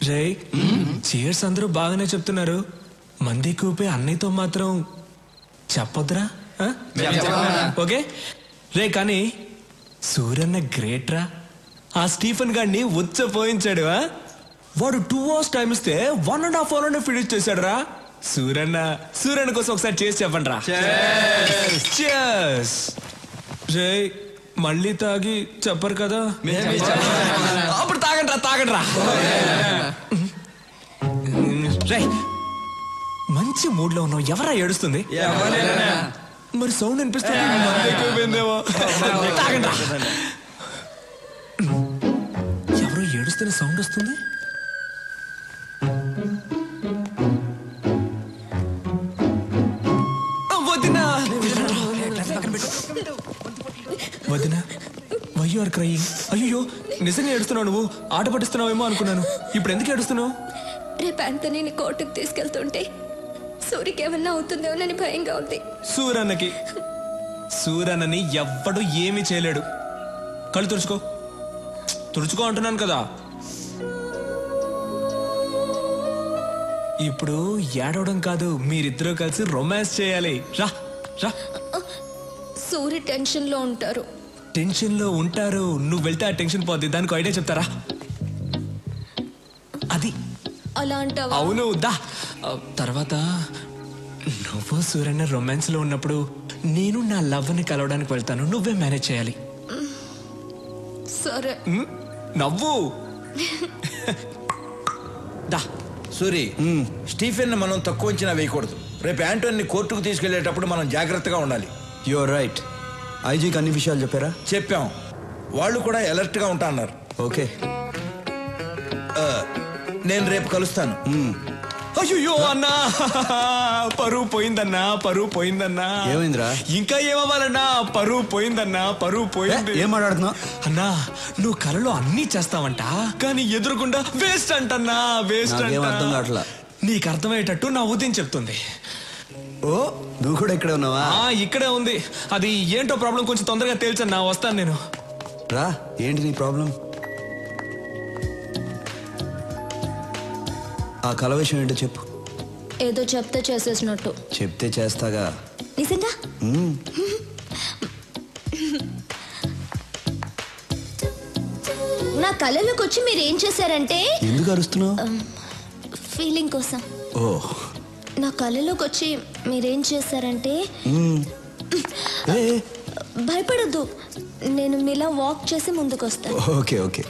రే cheers అందరూ బాగానే చెప్తున్నారు, మంది కూపే అన్నయ్యతో మాత్రం చెప్పొద్దురా? ఓకే రే, కానీ సూరన్న గ్రేట్ రా. ఆ స్టీఫెన్ గాడిని ఉచ్చపోయించాడు. వాడు 2 hours టైం ఇస్తే 1.5 hour ఫినిష్ చేశాడు రా. సూరన్న కోసం ఒకసారి చేసి చెప్పండి రా. రే మళ్ళీ తాగి చెప్పరు కదా? అప్పుడు తాగండి రా. రే మంచి మూడ్ లో ఉన్నావు, ఎవరా ఏడుస్తుంది? మరి సౌండ్ అనిపిస్తుంది, తాగండి రా. ఎవరో ఏడుస్తున్న సౌండ్ వస్తుంది. వదినా వై యు ఆర్ క్రయింగ్? అయ్యో నిజంగా ఏడుస్తున్నావు నువ్వు? ఆట పట్టిస్తున్నావేమో అనుకున్నాను. ఇప్పుడు ఎందుకు ఏడుస్తున్నావు? రేపు ఆంటనీని కోర్టుకు తీసుకెళ్తుంటే సూరికి ఏమన్నా అవుతుందేమోనని భయంగా ఉంది. సూరన్నని ఎవ్వడు ఏమీ చేయలేడు. కళ్ళు తుడుచుకో అంటున్నాను కదా. ఇప్పుడు ఏడవడం కాదు, మీరిద్దరూ కలిసి రొమాన్స్ చేయాలి. రా రా. సూరి టెన్షన్ లో ఉంటారు. నువ్వు వెళ్తే ఆ టెన్షన్ పోద్ది. దానికి ఐడియా చెప్తారా? అది అలా అంటావా? అవును దా. తర్వాత నువ్వు సూర్యన్న రొమాన్స్ లో ఉన్నప్పుడు నేను నా లవ్ ని కలవడానికి వెళ్తాను. నువ్వే మేనేజ్ చేయాలి. సరే. నవ్వు. దా. సూరి, స్టీఫెన్ మనం తక్కువ అంచనా వేయకూడదు. రేపు యాంటోని కోర్టుకు తీసుకెళ్లేటప్పుడు మనం జాగ్రత్తగా ఉండాలి. You are right. ఐజీకి అన్ని విషయాలు చెప్పారా? చెప్పాం. వాళ్ళు కూడా అలర్ట్ గా ఉంటా అన్నారు. ఓకే, నేను రేపు కలుస్తాను. అయ్యో అన్నా, పరువు పోయిందన్నా. ఏమైందిరా? ఇంకా ఏమవ్వాలన్నా, పరువు పోయింది. ఏం మాట్లాడుతున్నా అన్నా? నువ్వు కలలో అన్నీ చేస్తావంట, కానీ ఎదురుకుండా వేస్ట్ అంటన్నా. అర్థం కావట్లా. నీకు అర్థమయ్యేటట్టు నా ఉదయం చెప్తుంది. ఓ నువ్వు కూడా ఇక్కడే ఉన్నావా? ఇక్కడే ఉంది. అది ఏంటో ప్రాబ్లం కొంచెం తొందరగా తేల్చన్నా, వస్తాను నేను. రా, ఏంటి నీ ప్రాబ్లం? ఆ కల విషయం ఏంటో చెప్పు. ఏదో చెప్తే చేసేసినట్టు. చెప్తే చేస్తాగా. నిజంగా? నా కళలోకి వచ్చి మీరు ఏం చేశారంటే. ఎందుకు అరుస్తున్నావు? ఫీలింగ్ కోసం. ఓ, నా కళలోకి వచ్చి మీరేం చేశారంటే. భయపడద్దు, నేను మీలా వాక్ చేసి ముందుకు వస్తాను. Okay okay.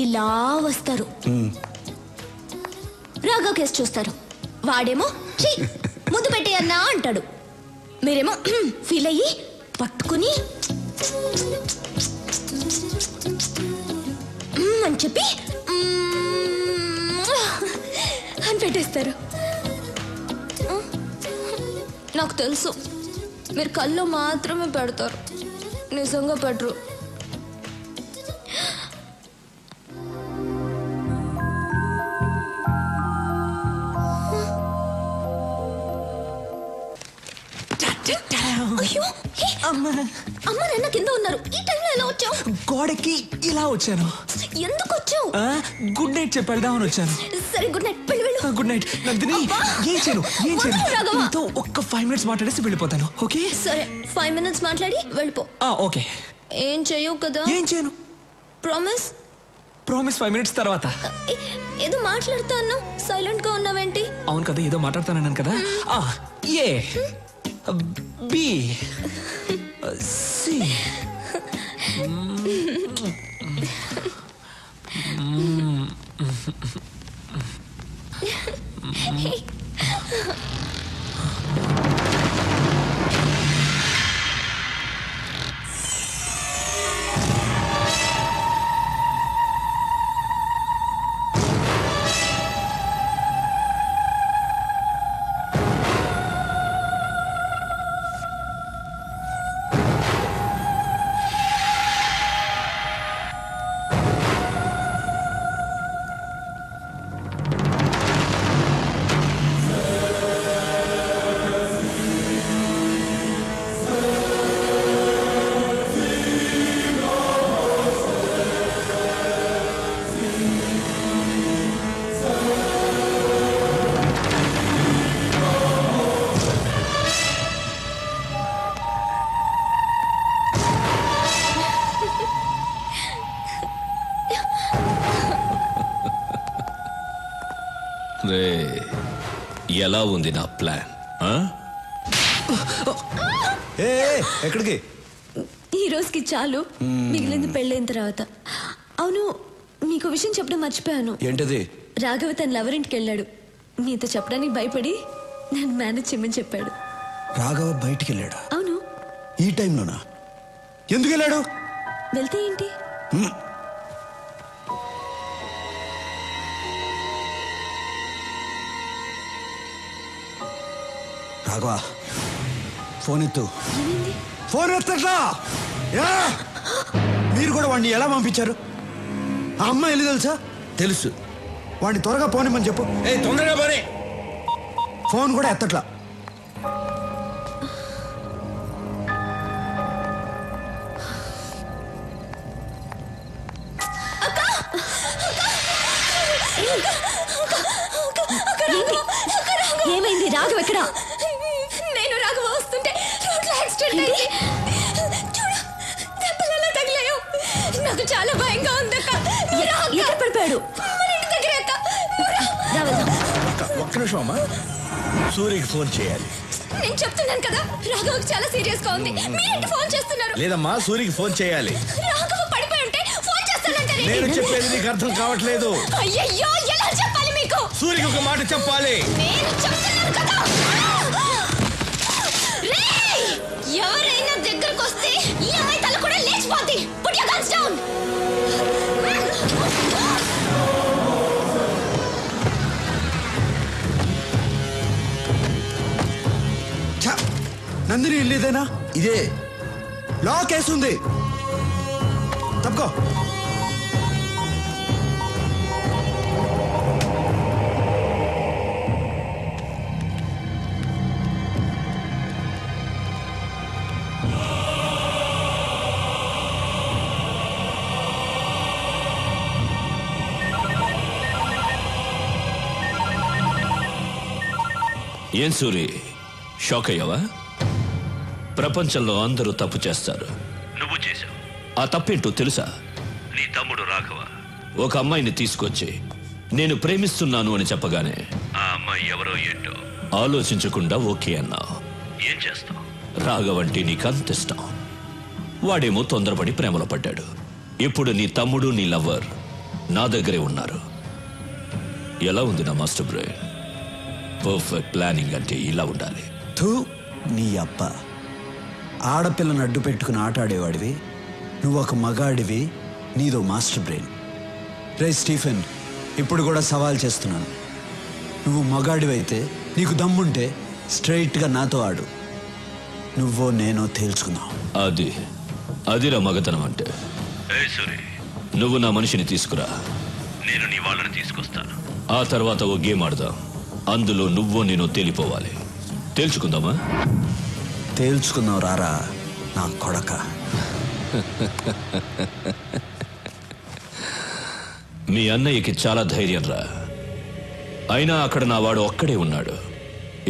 ఇలా వస్తారు, రాగా కేసు చూస్తారు. వాడేమో ముందు పెట్టేయన్నా అంటాడు. మీరేమో ఫీల్ అయ్యి పట్టుకుని అని చెప్పి అని పెట్టేస్తారు. నాకు తెలుసు మీరు కళ్ళు మాత్రమే పెడతారు, నిజంగా పెట్టరు. అయ్యో, అమ్మ నాన్న కింద ఉన్నారు. ఈ టైంలో ఎలా వచ్చావు? గోడకి ఇలా వచ్చాను. ఎందుకు వచ్చావు? గుడ్ నైట్ చెప్పేద్దామని వచ్చాను. సరే గుడ్ నైట్, వెళ్ళు. Good night Nandini. ఏం చేయను నీతో ఒక్క 5 minutes మాట్లాడేసి వెళ్ళిపోతాను. ఓకే సరే, 5 minutes మాట్లాడి వెళ్ళిపో. ఓకే. ఏం చేయవు కదా? ఏం చేయను. ప్రామిస్ 5 minutes తర్వాత. ఏదో మాట్లాడుతాను, సైలెంట్ గా ఉన్నావేంటి? అవును కదా, ఏదో మాట్లాడుతానన్నాను కదా. A B C. రే ఎలా ఉంది నా ప్లాన్? ఎక్కడికి? ఈ రోజుకి చాలు, మిగిలింది పెళ్ళైన తర్వాత. అవును, మీకు విషయం చెప్పడం మర్చిపోయాను. ఏంటది? రాఘవ తన లవర్ ఇంటికి వెళ్ళాడు. మీతో చెప్పడానికి భయపడి నన్ను మేనేజ్ చేయమని చెప్పాడు. రాఘవ బయటికి వెళ్ళాడా? అవును. ఈ టైంలోనా? ఎందుకు వెళ్ళాడు? వెళ్తే ఏంటి? రాఘవ ఫోన్ ఎత్తు. ఏమైంది? ఫోన్ ఎత్తట్లా? మీరు కూడా వాడిని ఎలా పంపించారు? ఆ అమ్మాయి వెళ్ళి తెలుసా? తెలుసు. వాడిని త్వరగా పోనిమ్మని చెప్పు. తొందరగా పోనీ. ఫోన్ కూడా ఎత్తట్లా. ఏమైంది? రాఘవ ఎక్కడ? నేను రాఘవ వస్తుంటే రోడ్లో యాక్సిడెంట్ అయింది. చూడు, దెబ్బలు తగిలాయో. నాకు చాలా భయంగా ఉంది అక్క. ఎక్కడ పడిపోయాడు? దగ్గర అక్క. ఒక్క నిమిషం అమ్మా, సూర్యకి ఫోన్ చేయాలి. నేను చెప్తున్నాను కదా, రాఘవకి చాలా సీరియస్ గా ఉంది. మీరేంటి ఫోన్ చేస్తున్నారు? లేదమ్మా, సూర్యకి ఫోన్ చేయాలి. రాఘవ పడిపోయి ఉంటే ఫోన్ చేస్తానంటారు. నేను చెప్పేది నీకు అర్థం కావట్లేదు. అయ్యయ్యో, ఎలా చెప్పాలి మీకు? సూర్యకి ఒక మాట చెప్పాలి. నేను చెప్తున్నాను కదా. రేయ్, ఎవరైనా దగ్గరకు వస్తే ఈ అమ్మాయి తల కూడా లేచిపోద్ది. Put your guns down. Nandini ఇల్లేదేనా? ఇదే. లాక్ వేస్తుంది. తప్పుకో. ఏం సూరి, షాక్ అయ్యావా? ప్రపంచంలో అందరూ తప్పు చేస్తారు, నువ్వు చేశావు. ఆ తప్పేంటో తెలుసా? నీ తమ్ముడు రాఘవ ఒక అమ్మాయిని తీసుకొచ్చి నేను ప్రేమిస్తున్నాను అని చెప్పగానే ఆ అమ్మాయి ఎవరో ఏంటో ఆలోచించకుండా ఓకే అన్నావు. ఏం చేస్తావు? రాఘవ అంటే నీకు అంత ఇష్టం. వాడేమో తొందరపడి ప్రేమలో పడ్డాడు. ఇప్పుడు నీ తమ్ముడు నీ లవ్వర్ నా దగ్గరే ఉన్నారు. ఎలా ఉంది నా మాస్టర్ బ్రెయిన్? పర్ఫెక్ట్ ప్లానింగ్ అంటే ఇలా ఉండాలి. నీ అబ్బ, ఆడపిల్లను అడ్డు పెట్టుకుని ఆటాడేవాడివి నువ్వు, ఒక మగాడివి, నీదో మాస్టర్ బ్రెయిన్. రే స్టీఫెన్, ఇప్పుడు కూడా సవాల్ చేస్తున్నాను. నువ్వు మగాడివైతే, నీకు దమ్ముంటే స్ట్రైట్గా నాతో ఆడు. నువ్వో నేనో తేల్చుకుందాం. అదిరా మగతనం అంటే. నువ్వు నా మనిషిని తీసుకురా, నేను నీ వాళ్ళని తీసుకొస్తాను. ఆ తర్వాత ఓ గేమ్ ఆడదాం. అందులో నువ్వో నేను తేలిపోవాలి. తేల్చుకుందామా? తేల్చుకుందాం రారా నా కొడక. మీ అన్నయ్యకి చాలా ధైర్యం రా. అయినా అక్కడ నా వాడు ఒక్కడే ఉన్నాడు,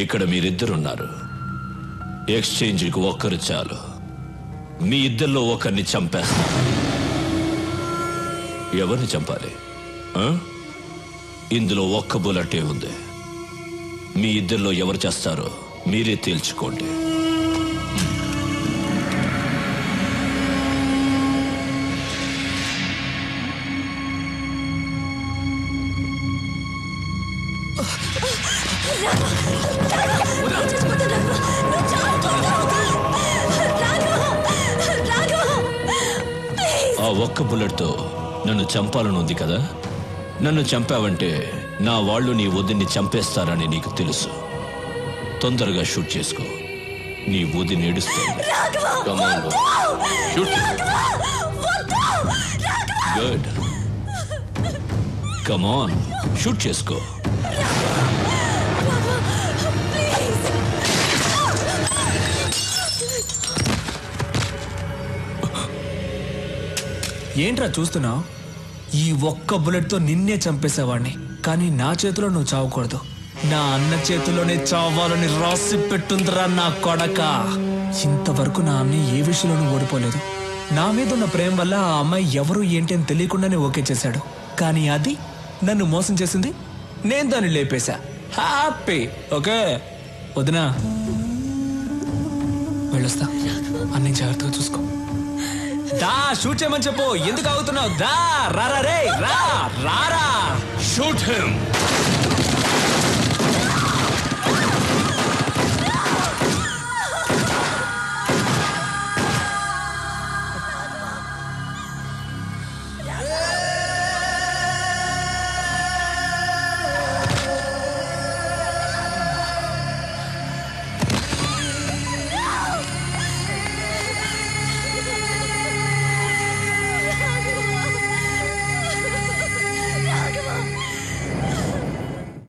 ఇక్కడ మీరిద్దరున్నారు. ఎక్స్చేంజ్కి ఒక్కరు చాలు. మీ ఇద్దరిలో ఒకరిని చంపేస్తా. ఎవరిని చంపాలి? ఇందులో ఒక్క బుల్లెటే ఉంది. మీ ఇద్దరిలో ఎవరు చేస్తారో మీరే తేల్చుకోండి. ఆ ఒక్క బుల్లెట్తో నన్ను చంపాలని ఉంది కదా. నన్ను చంపావంటే నా వాళ్ళు నీ వదిన్ని చంపేస్తారని నీకు తెలుసు. తొందరగా షూట్ చేసుకో. నీ వదిని ఏడుస్తుంది. గుడ్, కమాన్, షూట్ చేసుకో. ఏంట్రా చూస్తున్నావు? ఈ ఒక్క బుల్లెట్తో నిన్నే చంపేసేవాడిని, కానీ నా చేతిలో నువ్వు చావకూడదు. నా అన్న చేతిలోనే చావాలని రాసి పెట్టుందిరా నా కొడక. ఇంతవరకు నా అన్న ఏ విషయంలోనూ ఓడిపోలేదు. నా మీద ఉన్న ప్రేమ వల్ల ఆ అమ్మాయి ఎవరు ఏంటి అని తెలియకుండానే ఓకే చేశాడు. కానీ అది నన్ను మోసం చేసింది నేను దాన్ని లేపేశా. హ్యాపీ. ఓకే వదినా వెళ్ళొస్తా. అన్నీ జాగ్రత్తగా చూసుకో. దా షూట్ చేయమని చెప్పు. ఎందుకు అవుతున్నావు? దా రా రే రా రారా. Shoot him.